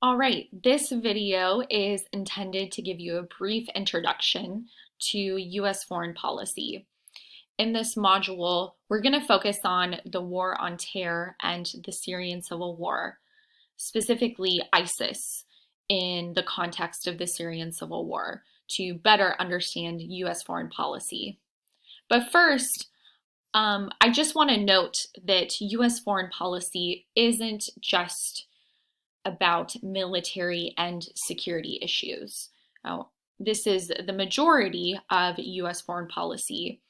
All right, this video is intended to give you a brief introduction to US foreign policy. In this module, we're going to focus on the war on terror and the Syrian civil war, specifically ISIS, in the context of the Syrian civil war to better understand US foreign policy. But first, I just want to note that US foreign policy isn't just about military and security issues. Now, this is the majority of US foreign policy.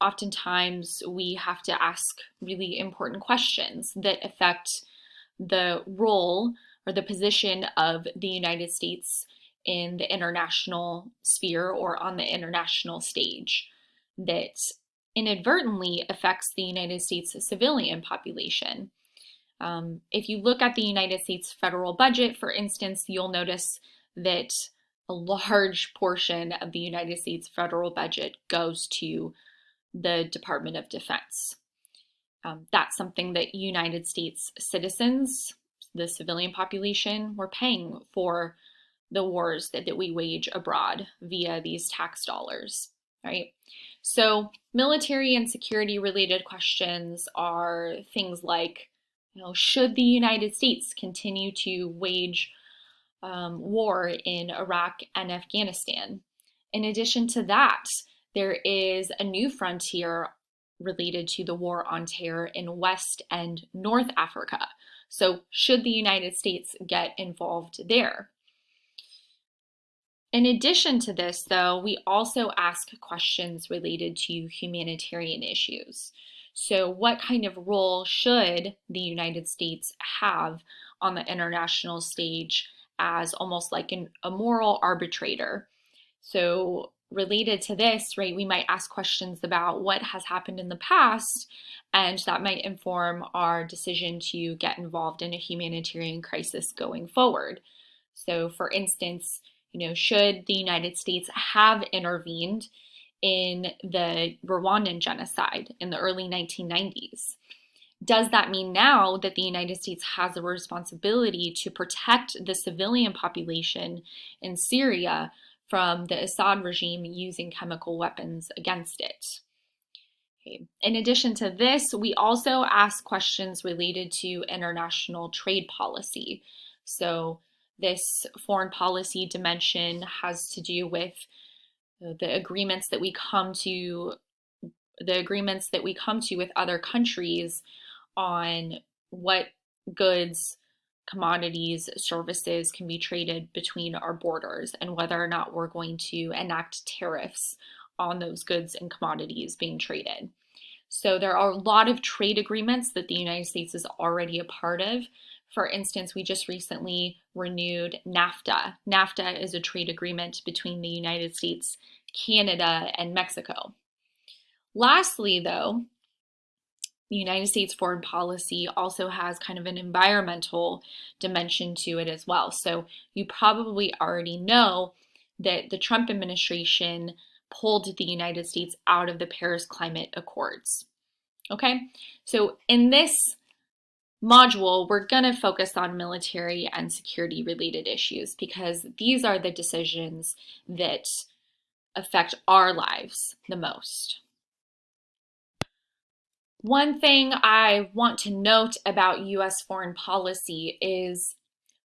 Oftentimes, we have to ask really important questions that affect the role or the position of the United States in the international sphere or on the international stage that inadvertently affects the United States civilian population. If you look at the United States federal budget, for instance, you'll notice that a large portion of the United States federal budget goes to the Department of Defense. That's something that United States citizens, the civilian population, were paying for the wars that we wage abroad via these tax dollars, right? So military and security related questions are things like, should the United States continue to wage war in Iraq and Afghanistan? In addition to that, there is a new frontier related to the war on terror in West and North Africa. So, should the United States get involved there? In addition to this, though, we also ask questions related to humanitarian issues. So, what kind of role should the United States have on the international stage as almost like a moral arbitrator? So, related to this, right, we might ask questions about what has happened in the past, and that might inform our decision to get involved in a humanitarian crisis going forward. So, for instance, should the United States have intervened in the Rwandan genocide in the early 1990s? Does that mean now that the United States has a responsibility to protect the civilian population in Syria from the Assad regime using chemical weapons against it? Okay. In addition to this, we also ask questions related to international trade policy. So this foreign policy dimension has to do with the agreements that we come to with other countries on what goods, commodities, services can be traded between our borders and whether or not we're going to enact tariffs on those goods and commodities being traded. So there are a lot of trade agreements that the United States is already a part of. For instance, we just recently renewed NAFTA. NAFTA is a trade agreement between the United States, Canada, and Mexico. Lastly, though, the United States foreign policy also has kind of an environmental dimension to it as well. So you probably already know that the Trump administration pulled the United States out of the Paris Climate Accords. Okay, so in this module, we're going to focus on military and security related issues because these are the decisions that affect our lives the most. One thing I want to note about US foreign policy is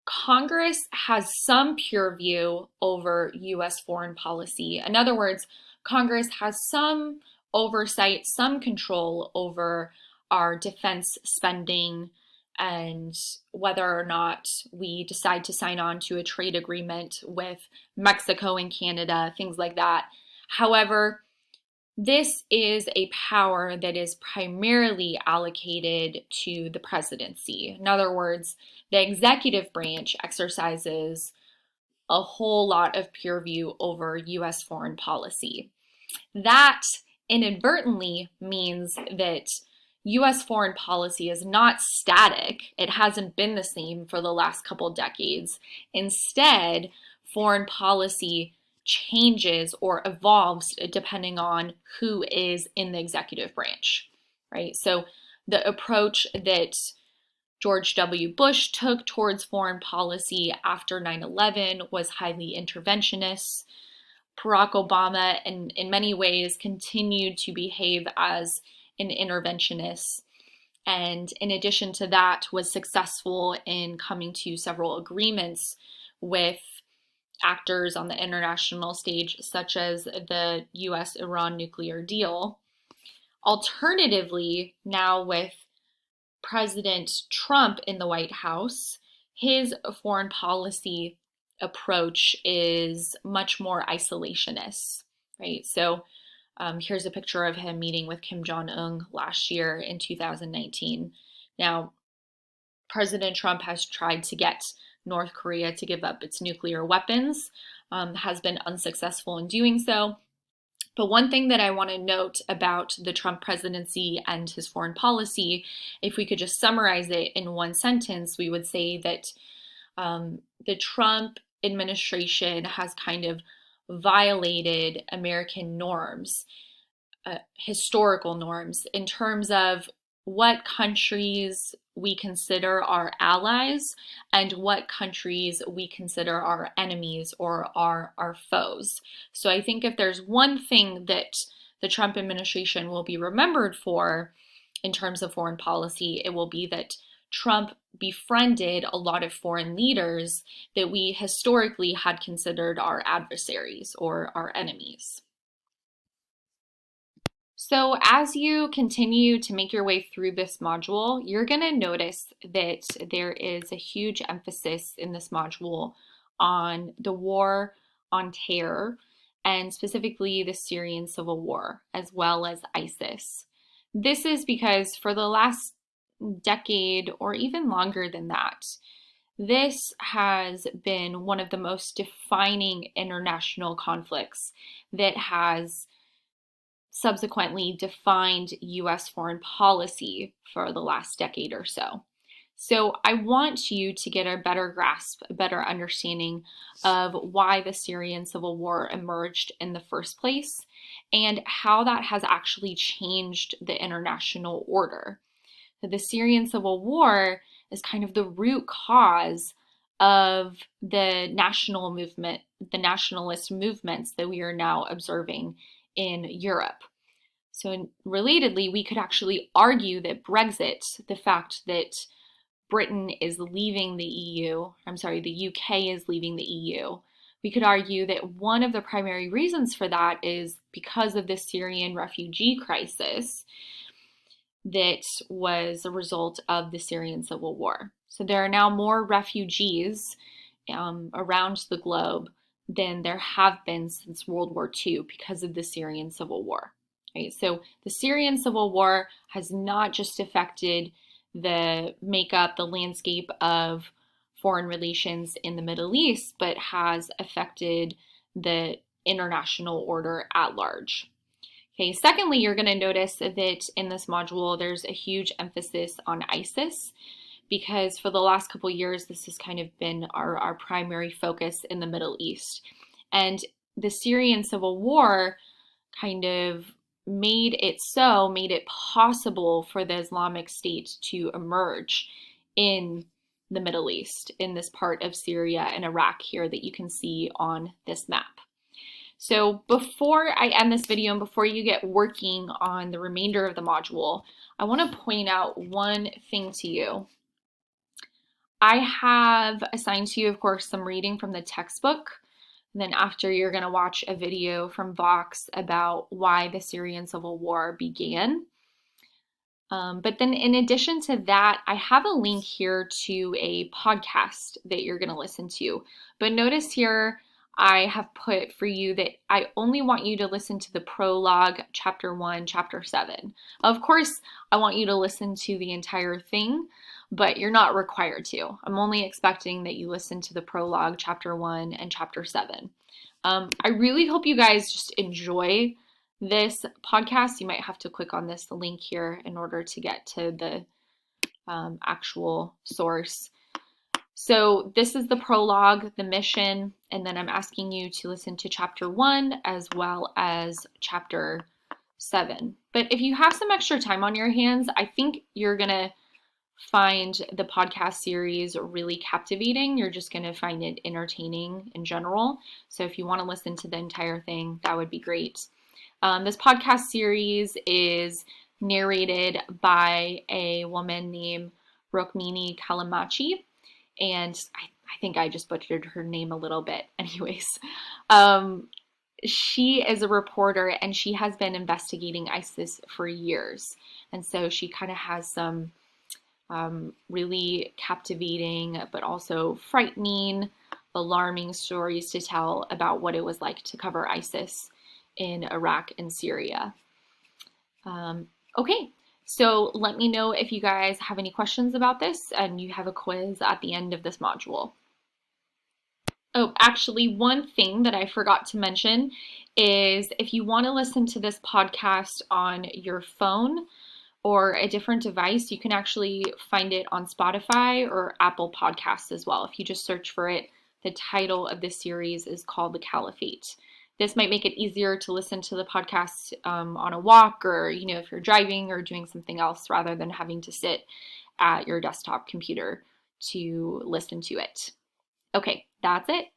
Congress has some pure view over US foreign policy. In other words, Congress has some oversight, some control over our defense spending and whether or not we decide to sign on to a trade agreement with Mexico and Canada, things like that. However, this is a power that is primarily allocated to the presidency. In other words, the executive branch exercises a whole lot of pure view over US foreign policy. That inadvertently means that US foreign policy is not static. It hasn't been the same for the last couple decades. Instead, foreign policy changes or evolves depending on who is in the executive branch, right? So the approach that George W. Bush took towards foreign policy after 9/11 was highly interventionist. Barack Obama, in many ways, continued to behave as an interventionist. And in addition to that, was successful in coming to several agreements with actors on the international stage, such as the US-Iran nuclear deal. Alternatively, now with President Trump in the White House, his foreign policy approach is much more isolationist, right? So here's a picture of him meeting with Kim Jong-un last year in 2019. Now, President Trump has tried to get North Korea to give up its nuclear weapons, has been unsuccessful in doing so. But one thing that I want to note about the Trump presidency and his foreign policy, if we could just summarize it in one sentence, we would say that the Trump administration has kind of violated American norms, historical norms, in terms of what countries we consider our allies and what countries we consider our enemies or our foes. So I think if there's one thing that the Trump administration will be remembered for in terms of foreign policy, it will be that Trump befriended a lot of foreign leaders that we historically had considered our adversaries or our enemies. So as you continue to make your way through this module, you're going to notice that there is a huge emphasis in this module on the war on terror, and specifically the Syrian civil war, as well as ISIS. This is because for the last decade, or even longer than that, this has been one of the most defining international conflicts that has subsequently defined US foreign policy for the last decade or so. So I want you to get a better grasp, a better understanding of why the Syrian civil war emerged in the first place and how that has actually changed the international order. The Syrian civil war is kind of the root cause of the national movement, the nationalist movements that we are now observing in Europe. So relatedly, we could actually argue that Brexit, the fact that Britain is leaving the EU, the UK is leaving the EU, we could argue that one of the primary reasons for that is because of the Syrian refugee crisis that was a result of the Syrian civil war. So there are now more refugees around the globe than there have been since World War II because of the Syrian civil war. Right? So the Syrian civil war has not just affected the makeup, the landscape of foreign relations in the Middle East, but has affected the international order at large. Okay, secondly, you're going to notice that in this module, there's a huge emphasis on ISIS, because for the last couple years, this has kind of been our primary focus in the Middle East. And the Syrian civil war kind of made it possible for the Islamic State to emerge in the Middle East, in this part of Syria and Iraq here that you can see on this map. So before I end this video and before you get working on the remainder of the module, I want to point out one thing to you. I have assigned to you, of course, some reading from the textbook. And then after, you're going to watch a video from Vox about why the Syrian civil war began. But then in addition to that, I have a link here to a podcast that you're going to listen to. But notice here, I have put for you that I only want you to listen to the prologue, chapter 1, chapter 7. Of course, I want you to listen to the entire thing, but you're not required to. I'm only expecting that you listen to the prologue, chapter 1 and chapter 7. I really hope you guys just enjoy this podcast. You might have to click on this link here in order to get to the actual source. So this is the prologue, the mission, and then I'm asking you to listen to chapter 1 as well as chapter 7. But if you have some extra time on your hands, I think you're going to find the podcast series really captivating. You're just going to find it entertaining in general. So if you want to listen to the entire thing, that would be great. This podcast series is narrated by a woman named Rukmini Callimachi, and I think I just butchered her name a little bit. Anyways, she is a reporter and she has been investigating ISIS for years. And so she kind of has some really captivating, but also frightening, alarming stories to tell about what it was like to cover ISIS in Iraq and Syria. Okay, so let me know if you guys have any questions about this, and you have a quiz at the end of this module. Oh, actually, one thing that I forgot to mention is if you want to listen to this podcast on your phone or a different device, you can actually find it on Spotify or Apple Podcasts as well. If you just search for it, the title of this series is called The Caliphate. This might make it easier to listen to the podcast on a walk, or if you're driving or doing something else, rather than having to sit at your desktop computer to listen to it. Okay, that's it.